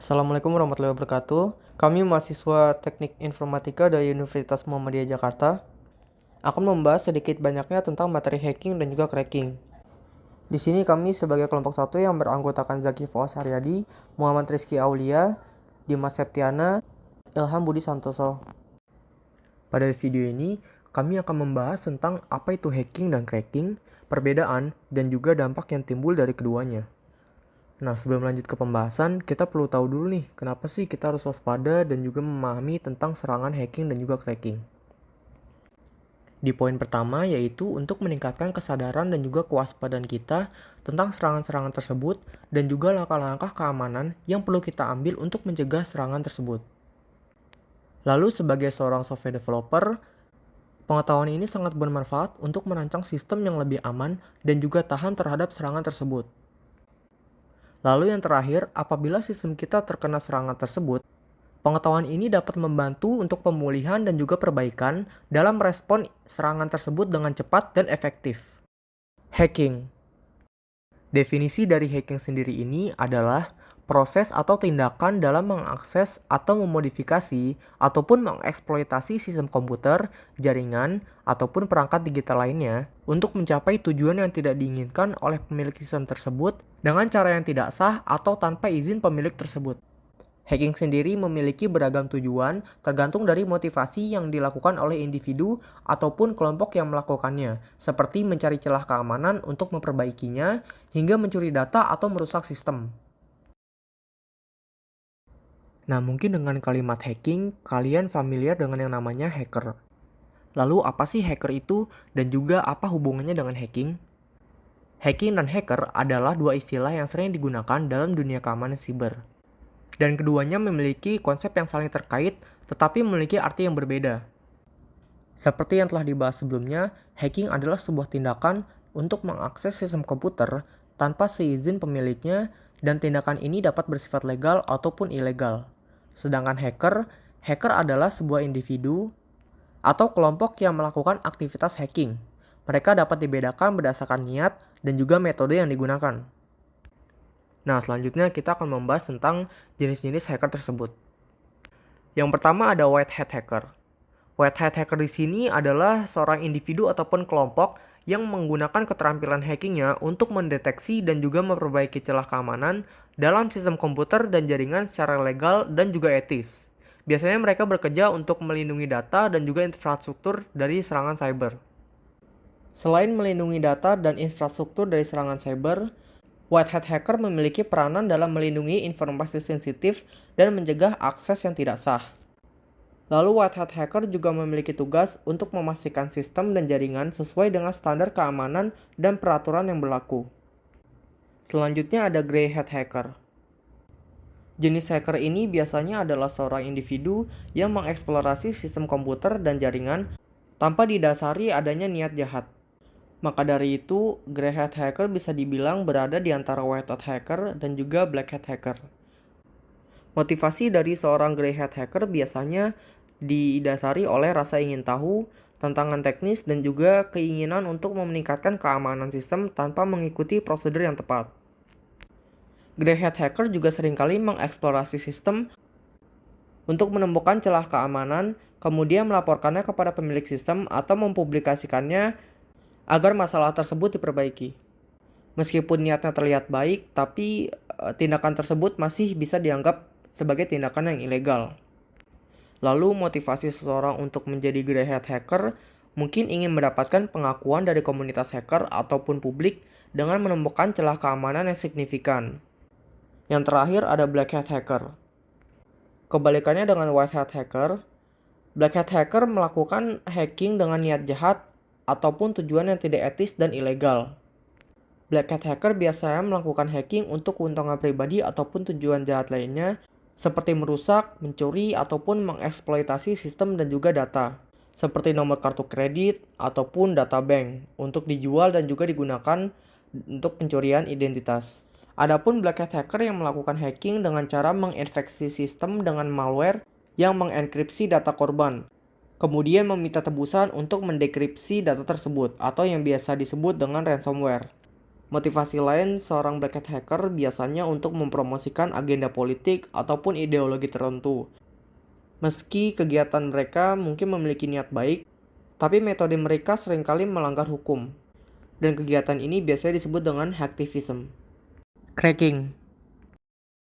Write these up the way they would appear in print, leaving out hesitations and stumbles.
Assalamualaikum warahmatullahi wabarakatuh. Kami mahasiswa Teknik Informatika dari Universitas Muhammadiyah Jakarta akan membahas sedikit banyaknya tentang materi hacking dan juga cracking. Di sini kami sebagai kelompok satu yang beranggotakan Zaki Fawaz Haryadi, Muhammad Rizky Aulia, Dimas Septiana, Ilham Budi Santoso. Pada video ini, kami akan membahas tentang apa itu hacking dan cracking, perbedaan, dan juga dampak yang timbul dari keduanya. Nah, sebelum lanjut ke pembahasan, kita perlu tahu dulu nih, kenapa sih kita harus waspada dan juga memahami tentang serangan hacking dan juga cracking. Di poin pertama yaitu untuk meningkatkan kesadaran dan juga kewaspadaan kita tentang serangan-serangan tersebut dan juga langkah-langkah keamanan yang perlu kita ambil untuk mencegah serangan tersebut. Lalu sebagai seorang software developer, pengetahuan ini sangat bermanfaat untuk merancang sistem yang lebih aman dan juga tahan terhadap serangan tersebut. Lalu yang terakhir, apabila sistem kita terkena serangan tersebut, pengetahuan ini dapat membantu untuk pemulihan dan juga perbaikan dalam merespon serangan tersebut dengan cepat dan efektif. Hacking. Definisi dari hacking sendiri ini adalah proses atau tindakan dalam mengakses atau memodifikasi ataupun mengeksploitasi sistem komputer, jaringan, ataupun perangkat digital lainnya untuk mencapai tujuan yang tidak diinginkan oleh pemilik sistem tersebut dengan cara yang tidak sah atau tanpa izin pemilik tersebut. Hacking sendiri memiliki beragam tujuan tergantung dari motivasi yang dilakukan oleh individu ataupun kelompok yang melakukannya, seperti mencari celah keamanan untuk memperbaikinya, hingga mencuri data atau merusak sistem. Nah, mungkin dengan kalimat hacking, kalian familiar dengan yang namanya hacker. Lalu, apa sih hacker itu dan juga apa hubungannya dengan hacking? Hacking dan hacker adalah dua istilah yang sering digunakan dalam dunia keamanan siber. Dan keduanya memiliki konsep yang saling terkait, tetapi memiliki arti yang berbeda. Seperti yang telah dibahas sebelumnya, hacking adalah sebuah tindakan untuk mengakses sistem komputer tanpa seizin pemiliknya, dan tindakan ini dapat bersifat legal ataupun ilegal. Sedangkan hacker adalah sebuah individu atau kelompok yang melakukan aktivitas hacking. Mereka dapat dibedakan berdasarkan niat dan juga metode yang digunakan. Nah, selanjutnya kita akan membahas tentang jenis-jenis hacker tersebut. Yang pertama ada white hat hacker. White hat hacker di sini adalah seorang individu ataupun kelompok yang menggunakan keterampilan hackingnya untuk mendeteksi dan juga memperbaiki celah keamanan dalam sistem komputer dan jaringan secara legal dan juga etis. Biasanya mereka bekerja untuk melindungi data dan juga infrastruktur dari serangan cyber. Selain melindungi data dan infrastruktur dari serangan cyber, white hat hacker memiliki peranan dalam melindungi informasi sensitif dan mencegah akses yang tidak sah. Lalu white hat hacker juga memiliki tugas untuk memastikan sistem dan jaringan sesuai dengan standar keamanan dan peraturan yang berlaku. Selanjutnya ada grey hat hacker. Jenis hacker ini biasanya adalah seorang individu yang mengeksplorasi sistem komputer dan jaringan tanpa didasari adanya niat jahat. Maka dari itu, grey hat hacker bisa dibilang berada di antara white hat hacker dan juga black hat hacker. Motivasi dari seorang grey hat hacker biasanya didasari oleh rasa ingin tahu, tantangan teknis, dan juga keinginan untuk meningkatkan keamanan sistem tanpa mengikuti prosedur yang tepat. Grey hat hacker juga seringkali mengeksplorasi sistem untuk menemukan celah keamanan, kemudian melaporkannya kepada pemilik sistem atau mempublikasikannya agar masalah tersebut diperbaiki. Meskipun niatnya terlihat baik, tapi tindakan tersebut masih bisa dianggap sebagai tindakan yang ilegal. Lalu motivasi seseorang untuk menjadi grey hat hacker mungkin ingin mendapatkan pengakuan dari komunitas hacker ataupun publik dengan menemukan celah keamanan yang signifikan. Yang terakhir ada black hat hacker. Kebalikannya dengan white hat hacker, black hat hacker melakukan hacking dengan niat jahat ataupun tujuan yang tidak etis dan ilegal. Black hat hacker biasanya melakukan hacking untuk keuntungan pribadi ataupun tujuan jahat lainnya, seperti merusak, mencuri, ataupun mengeksploitasi sistem dan juga data, seperti nomor kartu kredit ataupun data bank, untuk dijual dan juga digunakan untuk pencurian identitas. Adapun black hat hacker yang melakukan hacking dengan cara menginfeksi sistem dengan malware yang mengenkripsi data korban, kemudian meminta tebusan untuk mendekripsi data tersebut atau yang biasa disebut dengan ransomware. Motivasi lain seorang black hat hacker biasanya untuk mempromosikan agenda politik ataupun ideologi tertentu. Meski kegiatan mereka mungkin memiliki niat baik, tapi metode mereka seringkali melanggar hukum. Dan kegiatan ini biasanya disebut dengan hacktivism. Cracking.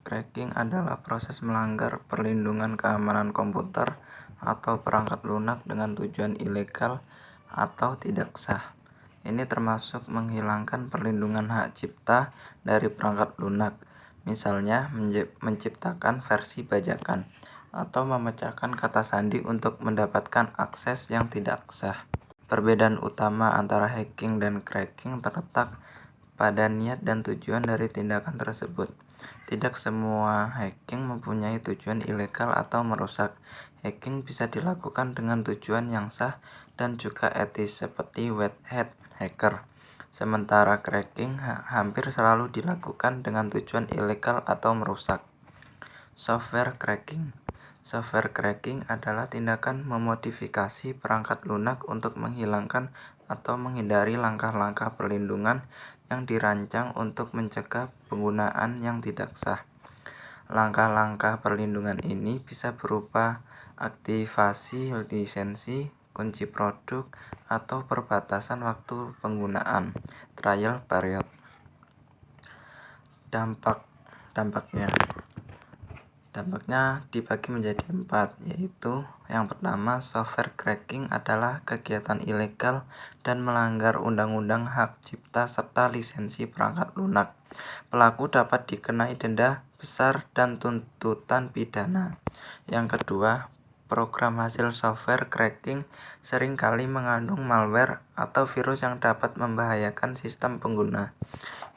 Cracking adalah proses melanggar perlindungan keamanan komputer atau perangkat lunak dengan tujuan ilegal atau tidak sah. Ini termasuk menghilangkan perlindungan hak cipta dari perangkat lunak, misalnya menciptakan versi bajakan, atau memecahkan kata sandi untuk mendapatkan akses yang tidak sah. Perbedaan utama antara hacking dan cracking terletak pada niat dan tujuan dari tindakan tersebut. Tidak semua hacking mempunyai tujuan ilegal atau merusak. Hacking bisa dilakukan dengan tujuan yang sah dan juga etis seperti white hat hacker. Sementara cracking hampir selalu dilakukan dengan tujuan ilegal atau merusak. Software cracking. Software cracking adalah tindakan memodifikasi perangkat lunak untuk menghilangkan atau menghindari langkah-langkah perlindungan yang dirancang untuk mencegah penggunaan yang tidak sah. Langkah-langkah perlindungan ini bisa berupa aktivasi lisensi, kunci produk, atau perbatasan waktu penggunaan (trial period). Dampaknya dibagi menjadi 4, yaitu yang pertama, software cracking adalah kegiatan ilegal dan melanggar undang-undang hak cipta serta lisensi perangkat lunak. Pelaku dapat dikenai denda besar dan tuntutan pidana. Yang kedua, program hasil software cracking seringkali mengandung malware atau virus yang dapat membahayakan sistem pengguna.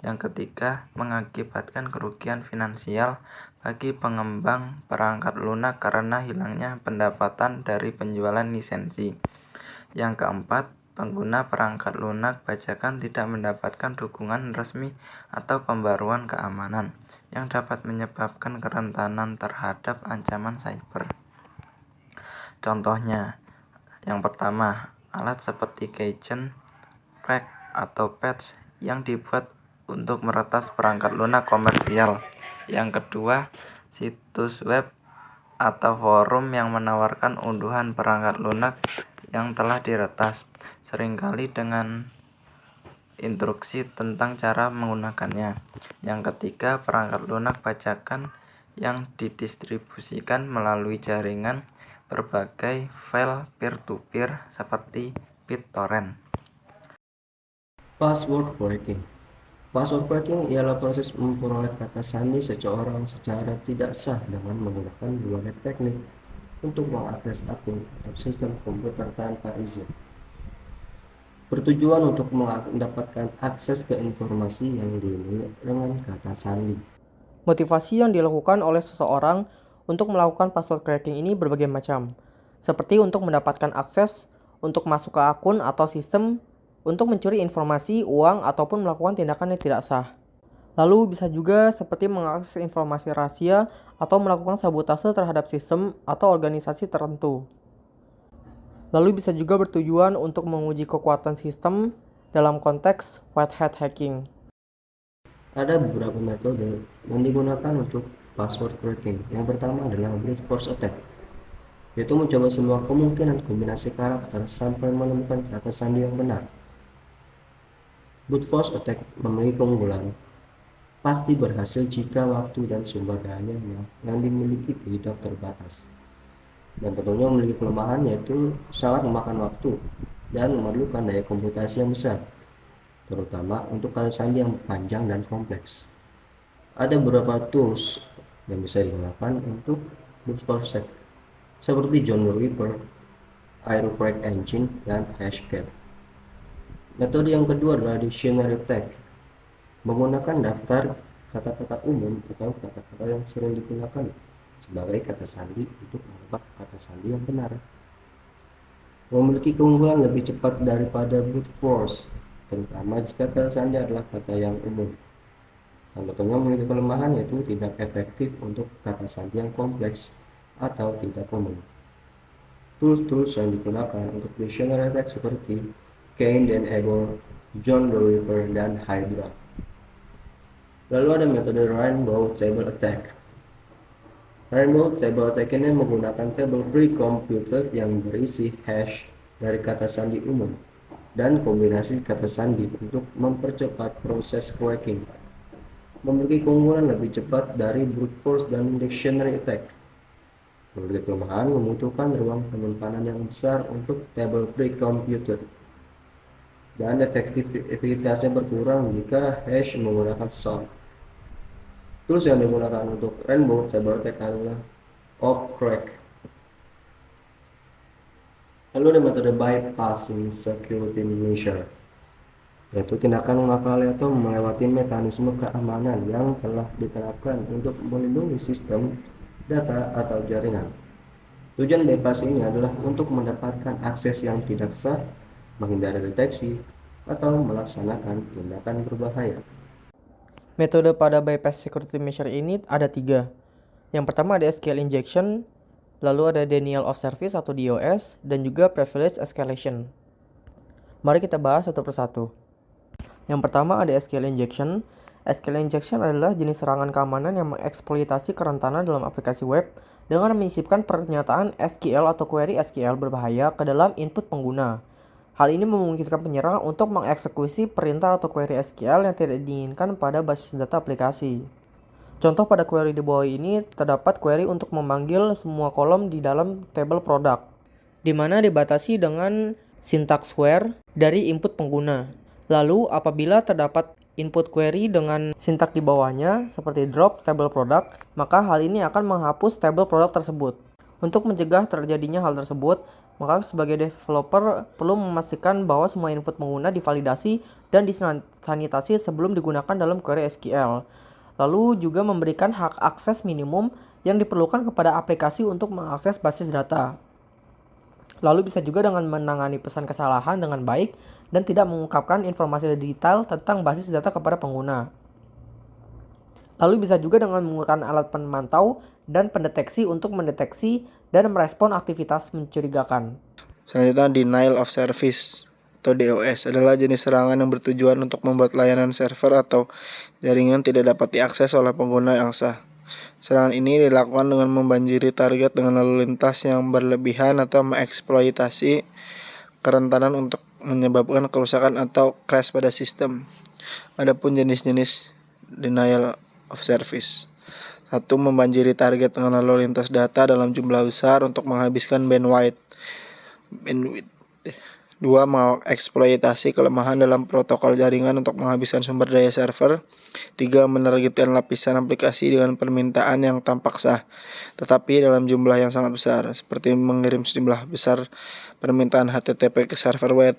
Yang ketiga, mengakibatkan kerugian finansial bagi pengembang perangkat lunak karena hilangnya pendapatan dari penjualan lisensi. Yang keempat, pengguna perangkat lunak bajakan tidak mendapatkan dukungan resmi atau pembaruan keamanan yang dapat menyebabkan kerentanan terhadap ancaman cyber. Contohnya, yang pertama, alat seperti keychain, crack atau patch yang dibuat untuk meretas perangkat lunak komersial. Yang kedua, situs web atau forum yang menawarkan unduhan perangkat lunak yang telah diretas, seringkali dengan instruksi tentang cara menggunakannya. Yang ketiga, perangkat lunak bajakan yang didistribusikan melalui jaringan berbagai file peer-to-peer seperti BitTorrent. Password cracking. Password cracking ialah proses memperoleh kata sandi seseorang secara tidak sah dengan menggunakan berbagai teknik untuk mengakses akun atau sistem komputer tanpa izin. Bertujuan untuk mendapatkan akses ke informasi yang dilindungi dengan kata sandi. Motivasi yang dilakukan oleh seseorang untuk melakukan password cracking ini berbagai macam, seperti untuk mendapatkan akses, untuk masuk ke akun atau sistem, untuk mencuri informasi, uang, ataupun melakukan tindakan yang tidak sah. Lalu bisa juga seperti mengakses informasi rahasia atau melakukan sabotase terhadap sistem atau organisasi tertentu. Lalu bisa juga bertujuan untuk menguji kekuatan sistem dalam konteks white hat hacking. Ada beberapa metode yang digunakan untuk password cracking. Yang pertama adalah brute force attack, yaitu mencoba semua kemungkinan kombinasi karakter sampai menemukan kata sandi yang benar. Brute force attack memiliki keunggulan pasti berhasil jika waktu dan sumber daya yang dimiliki tidak terbatas. Dan tentunya memiliki kelemahan, yaitu sangat memakan waktu dan memerlukan daya komputasi yang besar, terutama untuk kata sandi yang panjang dan kompleks. Ada beberapa tools yang bisa digunakan untuk brute force attack, seperti John the Ripper, Aerocrack Engine, dan Hashcat. Metode yang kedua adalah dictionary attack, menggunakan daftar kata-kata umum atau kata-kata yang sering digunakan sebagai kata sandi untuk menebak kata sandi yang benar. Memiliki keunggulan lebih cepat daripada brute force, terutama jika kata sandi adalah kata yang umum. Dan tentunya memiliki kelemahan, yaitu tidak efektif untuk kata sandi yang kompleks atau tidak umum. Tools-tools yang digunakan untuk dictionary attack seperti Cain dan Abel, John the Ripper, dan Hydra. Lalu ada metode Rainbow Table Attack. Rainbow Table Attack ini menggunakan table pre-computed yang berisi hash dari kata sandi umum dan kombinasi kata sandi untuk mempercepat proses cracking. Memiliki keunggulan lebih cepat dari brute force dan dictionary attack. Memiliki kelemahan membutuhkan ruang penyimpanan yang besar untuk table pre-computed dan efektivitasnya berkurang jika hash menggunakan salt. Tools yang digunakan untuk Rainbow Table Attack adalah Opcrack. Lalu ada metode bypassing security measure, yaitu tindakan mengakali atau melewati mekanisme keamanan yang telah diterapkan untuk melindungi sistem, data, atau jaringan. Tujuan bypass ini adalah untuk mendapatkan akses yang tidak sah, menghindari deteksi, atau melaksanakan tindakan berbahaya. Metode pada bypass security measure ini ada 3. Yang pertama ada SQL injection, lalu ada denial of service atau DOS, dan juga privilege escalation. Mari kita bahas satu persatu. Yang pertama ada SQL injection. SQL injection adalah jenis serangan keamanan yang mengeksploitasi kerentanan dalam aplikasi web dengan menyisipkan pernyataan SQL atau query SQL berbahaya ke dalam input pengguna. Hal ini memungkinkan penyerang untuk mengeksekusi perintah atau query SQL yang tidak diinginkan pada basis data aplikasi. Contoh pada query di bawah ini terdapat query untuk memanggil semua kolom di dalam table product, di mana dibatasi dengan syntax where dari input pengguna. Lalu apabila terdapat input query dengan syntax di bawahnya seperti drop table product, maka hal ini akan menghapus table product tersebut. Untuk mencegah terjadinya hal tersebut, maka sebagai developer perlu memastikan bahwa semua input pengguna divalidasi dan disanitasi sebelum digunakan dalam query SQL. Lalu juga memberikan hak akses minimum yang diperlukan kepada aplikasi untuk mengakses basis data. Lalu bisa juga dengan menangani pesan kesalahan dengan baik dan tidak mengungkapkan informasi detail tentang basis data kepada pengguna. Lalu bisa juga dengan menggunakan alat pemantau dan pendeteksi untuk mendeteksi dan merespon aktivitas mencurigakan. Selanjutnya, denial of service atau DOS adalah jenis serangan yang bertujuan untuk membuat layanan server atau jaringan tidak dapat diakses oleh pengguna yang sah. Serangan ini dilakukan dengan membanjiri target dengan lalu lintas yang berlebihan atau mengeksploitasi kerentanan untuk menyebabkan kerusakan atau crash pada sistem. Adapun jenis-jenis denial of service. 1. Membanjiri target dengan lalu lintas data dalam jumlah besar untuk menghabiskan bandwidth. 2. Mengeksploitasi kelemahan dalam protokol jaringan untuk menghabiskan sumber daya server. 3. Menargetkan lapisan aplikasi dengan permintaan yang tampak sah, tetapi dalam jumlah yang sangat besar, seperti mengirim sejumlah besar permintaan HTTP ke server web.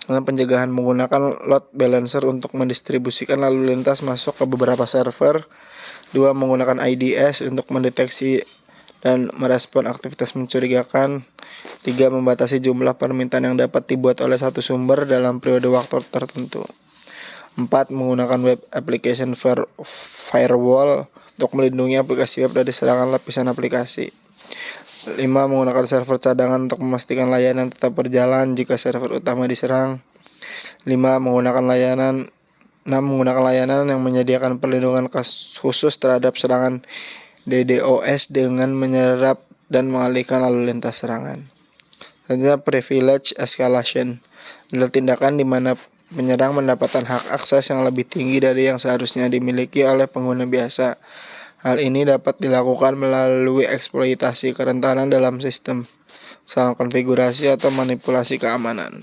Pencegahan menggunakan load balancer untuk mendistribusikan lalu lintas masuk ke beberapa server. 2. Menggunakan IDS untuk mendeteksi dan merespon aktivitas mencurigakan. 3. Membatasi jumlah permintaan yang dapat dibuat oleh satu sumber dalam periode waktu tertentu. 4. Menggunakan web application firewall untuk melindungi aplikasi web dari serangan lapisan aplikasi. 5. Menggunakan server cadangan untuk memastikan layanan tetap berjalan jika server utama diserang. 6. Menggunakan layanan yang menyediakan perlindungan khusus terhadap serangan DDoS dengan menyerap dan mengalihkan lalu lintas serangan. Selanjutnya, privilege escalation adalah tindakan di mana penyerang mendapatkan hak akses yang lebih tinggi dari yang seharusnya dimiliki oleh pengguna biasa. Hal ini dapat dilakukan melalui eksploitasi kerentanan dalam sistem, salah konfigurasi atau manipulasi keamanan.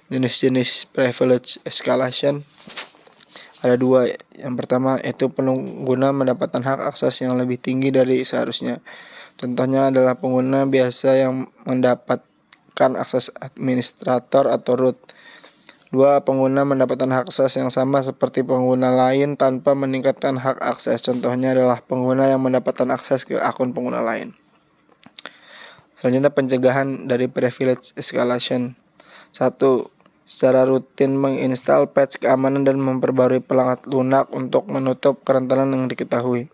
Jenis-jenis privilege escalation ada 2. Yang pertama yaitu pengguna mendapatkan hak akses yang lebih tinggi dari seharusnya. Contohnya adalah pengguna biasa yang mendapatkan akses administrator atau root. 2. Pengguna mendapatkan hak akses yang sama seperti pengguna lain tanpa meningkatkan hak akses. Contohnya adalah pengguna yang mendapatkan akses ke akun pengguna lain. Selanjutnya, pencegahan dari privilege escalation. 1. Secara rutin menginstal patch keamanan dan memperbarui perangkat lunak untuk menutup kerentanan yang diketahui.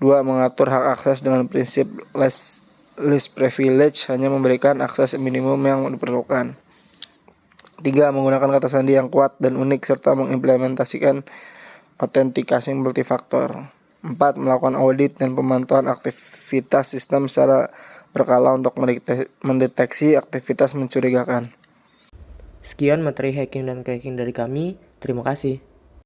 2. Mengatur hak akses dengan prinsip least privilege, hanya memberikan akses minimum yang diperlukan. 3. Menggunakan kata sandi yang kuat dan unik serta mengimplementasikan autentikasi multifaktor. 4. Melakukan audit dan pemantauan aktivitas sistem secara berkala untuk mendeteksi aktivitas mencurigakan. Sekian materi hacking dan cracking dari kami. Terima kasih.